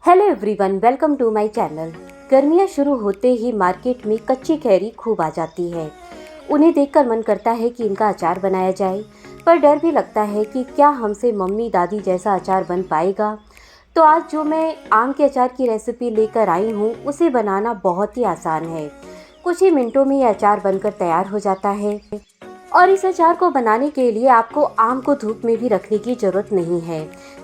Hello everyone, welcome to my channel. गर्मियाँ शुरू होते ही मार्केट में कच्ची कैरी खूब आ जाती है। उन्हें देखकर मन करता है कि इनका अचार बनाया जाए, पर डर भी लगता है कि क्या हमसे मम्मी दादी जैसा अचार बन पाएगा। तो आज जो मैं आम के अचार की रेसिपी लेकर आई हूँ, उसे बनाना बहुत ही आसान है। कुछ ही मिनटों में ये अचार बनकर तैयार हो जाता है। और इस अचार को बनाने के लिए आपको आम को धूप में भी रखने की ज़रूरत नहीं है।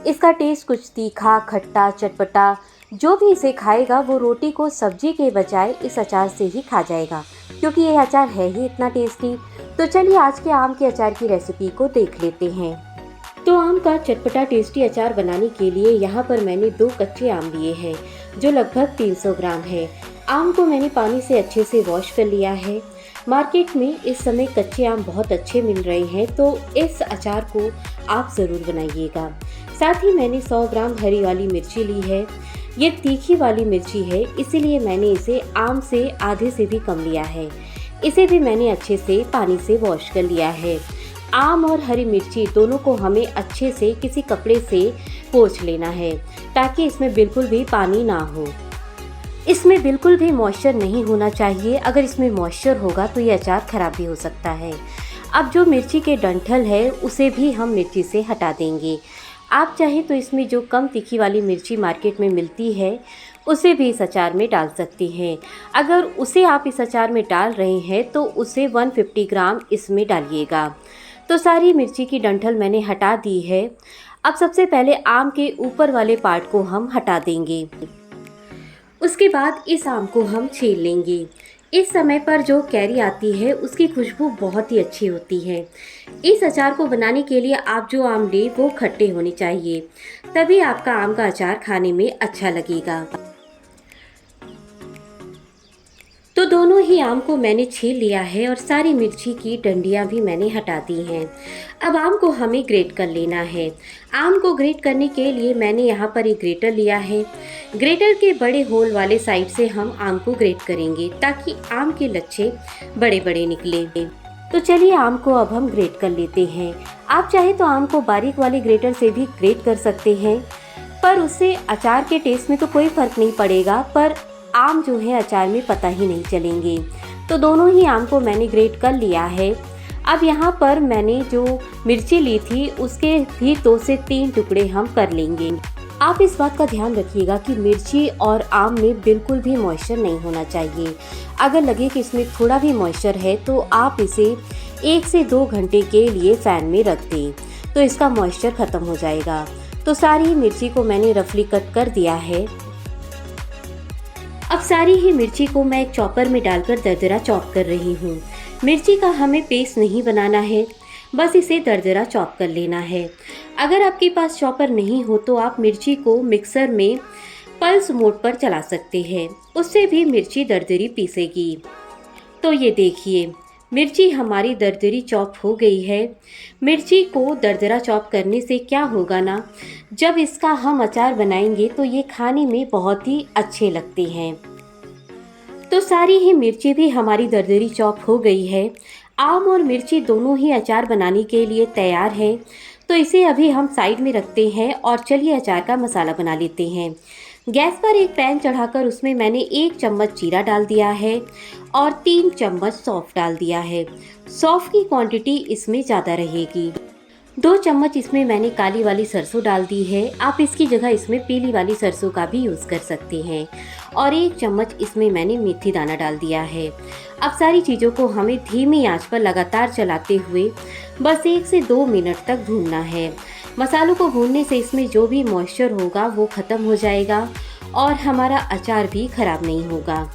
इसका टेस्ट कुछ तीखा, खट्टा, चटपटा, जो भी इसे खाएगा वो रोटी को सब्जी के बजाय इस अचार से ही खा जाएगा, क्योंकि ये अचार है ही इतना टेस्टी। तो चलिए आज के आम के अचार की रेसिपी को देख लेते हैं। तो आम का चटपटा टेस्टी अचार बनाने के लिए यहाँ पर मैंने 2 कच्चे आम लिए हैं, जो लगभग 300 ग्राम है। आम को मैंने पानी से अच्छे से वॉश कर लिया है। मार्केट में इस समय कच्चे आम बहुत अच्छे मिल रहे हैं, तो इस अचार को आप ज़रूर बनाइएगा। साथ ही मैंने 100 ग्राम हरी वाली मिर्ची ली है। ये तीखी वाली मिर्ची है, इसीलिए मैंने इसे आम से आधे से भी कम लिया है। इसे भी मैंने अच्छे से पानी से वॉश कर लिया है। आम और हरी मिर्ची दोनों को हमें अच्छे से किसी कपड़े से पोंछ लेना है, ताकि इसमें बिल्कुल भी पानी ना हो। इसमें बिल्कुल भी मॉइस्चर नहीं होना चाहिए। अगर इसमें मॉइस्चर होगा तो ये अचार ख़राब भी हो सकता है। अब जो मिर्ची के डंठल है उसे भी हम मिर्ची से हटा देंगे। आप चाहें तो इसमें जो कम तीखी वाली मिर्ची मार्केट में मिलती है उसे भी इस अचार में डाल सकती हैं। अगर उसे आप इस अचार में डाल रहे हैं तो उसे 150 ग्राम इसमें डालिएगा। तो सारी मिर्ची की डंठल मैंने हटा दी है। अब सबसे पहले आम के ऊपर वाले पार्ट को हम हटा देंगे। उसके बाद इस आम को हम छील लेंगे। इस समय पर जो कैरी आती है उसकी खुशबू बहुत ही अच्छी होती है। इस अचार को बनाने के लिए आप जो आम लें वो खट्टे होने चाहिए, तभी आपका आम का अचार खाने में अच्छा लगेगा। तो दोनों ही आम को मैंने छील लिया है और सारी मिर्ची की डंडियां भी मैंने हटा दी हैं। अब आम को हमें ग्रेट कर लेना है। आम को ग्रेट करने के लिए मैंने यहाँ पर एक ग्रेटर लिया है। ग्रेटर के बड़े होल वाले साइड से हम आम को ग्रेट करेंगे, ताकि आम के लच्छे बड़े बड़े निकले। तो चलिए आम को अब हम ग्रेट कर लेते हैं। आप चाहे तो आम को बारीक वाले ग्रेटर से भी ग्रेट कर सकते हैं, पर उससे अचार के टेस्ट में तो कोई फ़र्क नहीं पड़ेगा, पर आम जो है अचार में पता ही नहीं चलेंगे। तो दोनों ही आम को मैंने ग्रेट कर लिया है। अब यहाँ पर मैंने जो मिर्ची ली थी उसके भी 2 से 3 टुकड़े हम कर लेंगे। आप इस बात का ध्यान रखिएगा कि मिर्ची और आम में बिल्कुल भी मॉइस्चर नहीं होना चाहिए। अगर लगे कि इसमें थोड़ा भी मॉइस्चर है तो आप इसे 1 से 2 घंटे के लिए फ़ैन में रख दें, तो इसका मॉइस्चर ख़त्म हो जाएगा। तो सारी मिर्ची को मैंने रफली कट कर दिया है। अब सारी ही मिर्ची को मैं एक चॉपर में डालकर दरदरा चॉप कर रही हूँ। मिर्ची का हमें पेस्ट नहीं बनाना है, बस इसे दरदरा चॉप कर लेना है। अगर आपके पास चॉपर नहीं हो तो आप मिर्ची को मिक्सर में पल्स मोड पर चला सकते हैं, उससे भी मिर्ची दरदरी पीसेगी। तो ये देखिए, मिर्ची हमारी दरदरी चॉप हो गई है। मिर्ची को दरदरा चॉप करने से क्या होगा ना, जब इसका हम अचार बनाएंगे तो ये खाने में बहुत ही अच्छे लगते हैं। तो सारी ही मिर्ची भी हमारी दरदरी चॉप हो गई है। आम और मिर्ची दोनों ही अचार बनाने के लिए तैयार है। तो इसे अभी हम साइड में रखते हैं और चलिए अचार का मसाला बना लेते हैं। गैस पर एक पैन चढ़ाकर उसमें मैंने 1 चम्मच जीरा डाल दिया है और 3 चम्मच सौंफ डाल दिया है। सौंफ की क्वांटिटी इसमें ज़्यादा रहेगी। 2 चम्मच इसमें मैंने काली वाली सरसों डाल दी है। आप इसकी जगह इसमें पीली वाली सरसों का भी यूज़ कर सकते हैं। और 1 चम्मच इसमें मैंने मेथी दाना डाल दिया है। अब सारी चीज़ों को हमें धीमी आंच पर लगातार चलाते हुए बस 1 से 2 मिनट तक भूनना है। मसालों को भूनने से इसमें जो भी मॉइस्चर होगा वो ख़त्म हो जाएगा और हमारा अचार भी ख़राब नहीं होगा।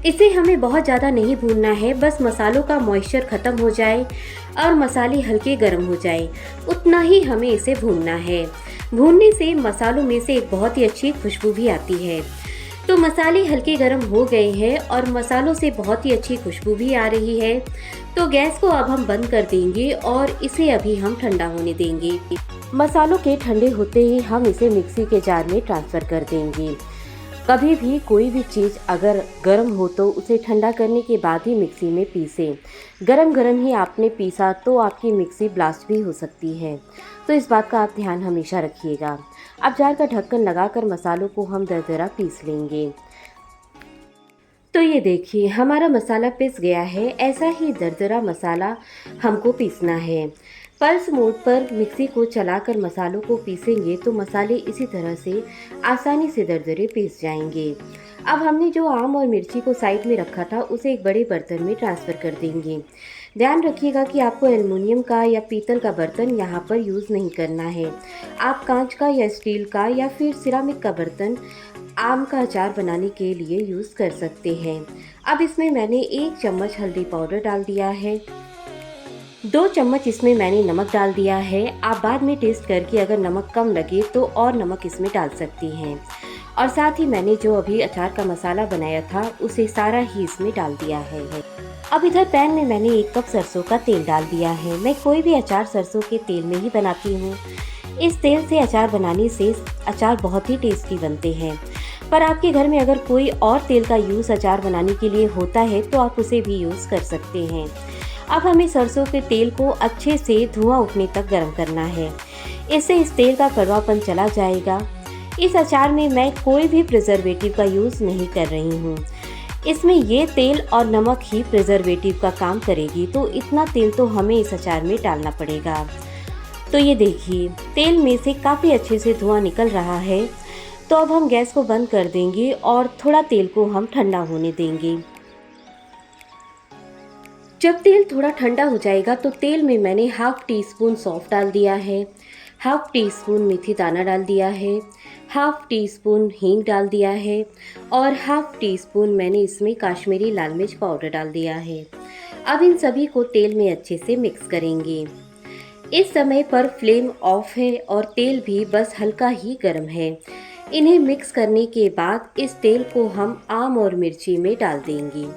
इसे हमें बहुत ज़्यादा नहीं भूनना है, बस मसालों का मॉइस्चर ख़त्म हो जाए और मसाले हल्के गर्म हो जाए, उतना ही हमें इसे भूनना है। भूनने से मसालों में से एक बहुत ही अच्छी खुशबू भी आती है। तो मसाले हल्के गर्म हो गए हैं और मसालों से बहुत ही अच्छी खुशबू भी आ रही है। तो गैस को अब हम बंद कर देंगे और इसे अभी हम ठंडा होने देंगे। मसालों के ठंडे होते ही हम इसे मिक्सी के जार में ट्रांसफ़र कर देंगे। कभी भी कोई भी चीज़ अगर गर्म हो तो उसे ठंडा करने के बाद ही मिक्सी में पीसें। गरम गरम ही आपने पीसा तो आपकी मिक्सी ब्लास्ट भी हो सकती है, तो इस बात का आप ध्यान हमेशा रखिएगा। अब जार का ढक्कन लगाकर मसालों को हम दरदरा पीस लेंगे। तो ये देखिए हमारा मसाला पिस गया है। ऐसा ही दरदरा मसाला हमको पीसना है। पल्स मोड पर मिक्सी को चलाकर मसालों को पीसेंगे तो मसाले इसी तरह से आसानी से दरदरे पीस जाएंगे। अब हमने जो आम और मिर्ची को साइड में रखा था उसे एक बड़े बर्तन में ट्रांसफ़र कर देंगे। ध्यान रखिएगा कि आपको एल्युमिनियम का या पीतल का बर्तन यहाँ पर यूज़ नहीं करना है। आप कांच का या स्टील का या फिर सिरामिक का बर्तन आम का अचार बनाने के लिए यूज़ कर सकते हैं। अब इसमें मैंने 1 चम्मच हल्दी पाउडर डाल दिया है। 2 चम्मच इसमें मैंने नमक डाल दिया है। आप बाद में टेस्ट करके अगर नमक कम लगे तो और नमक इसमें डाल सकती हैं। और साथ ही मैंने जो अभी अचार का मसाला बनाया था उसे सारा ही इसमें डाल दिया है। अब इधर पैन में मैंने 1 कप सरसों का तेल डाल दिया है। मैं कोई भी अचार सरसों के तेल में ही बनाती हूँ। इस तेल से अचार बनाने से अचार बहुत ही टेस्टी बनते हैं। पर आपके घर में अगर कोई और तेल का यूज़ अचार बनाने के लिए होता है तो आप उसे भी यूज़ कर सकते हैं। अब हमें सरसों के तेल को अच्छे से धुआं उठने तक गर्म करना है। इससे इस तेल का कड़वापन चला जाएगा। इस अचार में मैं कोई भी प्रिजर्वेटिव का यूज़ नहीं कर रही हूँ। इसमें ये तेल और नमक ही प्रिजर्वेटिव का काम करेगी, तो इतना तेल तो हमें इस अचार में डालना पड़ेगा। तो ये देखिए तेल में से काफ़ी अच्छे से धुआं निकल रहा है। तो अब हम गैस को बंद कर देंगे और थोड़ा तेल को हम ठंडा होने देंगे। जब तेल थोड़ा ठंडा हो जाएगा तो तेल में मैंने हाफ टी स्पून सौंफ डाल दिया है, हाफ टी स्पून मेथी दाना डाल दिया है, हाफ टी स्पून हींग डाल दिया है और हाफ टी स्पून मैंने इसमें काश्मीरी लाल मिर्च पाउडर डाल दिया है। अब इन सभी को तेल में अच्छे से मिक्स करेंगे। इस समय पर फ्लेम ऑफ है और तेल भी बस हल्का ही गर्म है। इन्हें मिक्स करने के बाद इस तेल को हम आम और मिर्ची में डाल देंगे।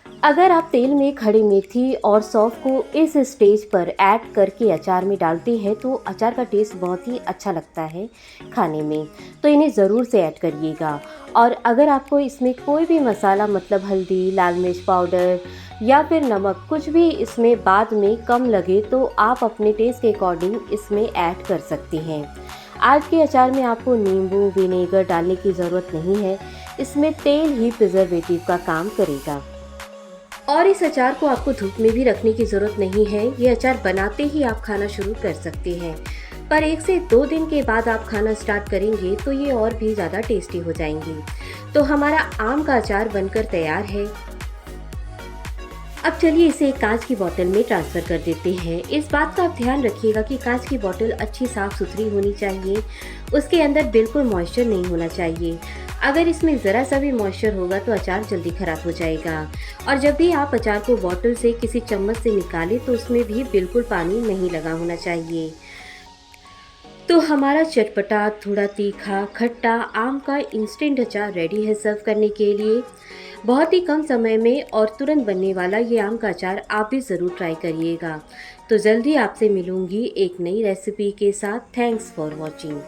अगर आप तेल में खड़ी मेथी और सौंफ को इस स्टेज पर ऐड करके अचार में डालते हैं तो अचार का टेस्ट बहुत ही अच्छा लगता है खाने में। तो इन्हें ज़रूर से ऐड करिएगा। और अगर आपको इसमें कोई भी मसाला मतलब हल्दी, लाल मिर्च पाउडर या फिर नमक कुछ भी इसमें बाद में कम लगे तो आप अपने टेस्ट के अकॉर्डिंग इसमें ऐड कर सकते हैं। आज के अचार में आपको नींबू, विनेगर डालने की ज़रूरत नहीं है। इसमें तेल ही प्रिजर्वेटिव का काम करेगा। और इस अचार को आपको धूप में भी रखने की ज़रूरत नहीं है। ये अचार बनाते ही आप खाना शुरू कर सकते हैं, पर 1 से 2 दिन के बाद आप खाना स्टार्ट करेंगे तो ये और भी ज़्यादा टेस्टी हो जाएंगी। तो हमारा आम का अचार बनकर तैयार है। अब चलिए इसे एक कांच की बोतल में ट्रांसफ़र कर देते हैं। इस बात का आप ध्यान रखिएगा कि कांच की बोतल अच्छी साफ़ सुथरी होनी चाहिए। उसके अंदर बिल्कुल मॉइस्चर नहीं होना चाहिए। अगर इसमें ज़रा सा भी मॉइस्चर होगा तो अचार जल्दी ख़राब हो जाएगा। और जब भी आप अचार को बोतल से किसी चम्मच से निकालें तो उसमें भी बिल्कुल पानी नहीं लगा होना चाहिए। तो हमारा चटपटा, थोड़ा तीखा, खट्टा आम का इंस्टेंट अचार रेडी है सर्व करने के लिए। बहुत ही कम समय में और तुरंत बनने वाला ये आम का अचार आप भी ज़रूर ट्राई करिएगा। तो जल्दी आपसे मिलूँगी एक नई रेसिपी के साथ। Thanks for watching.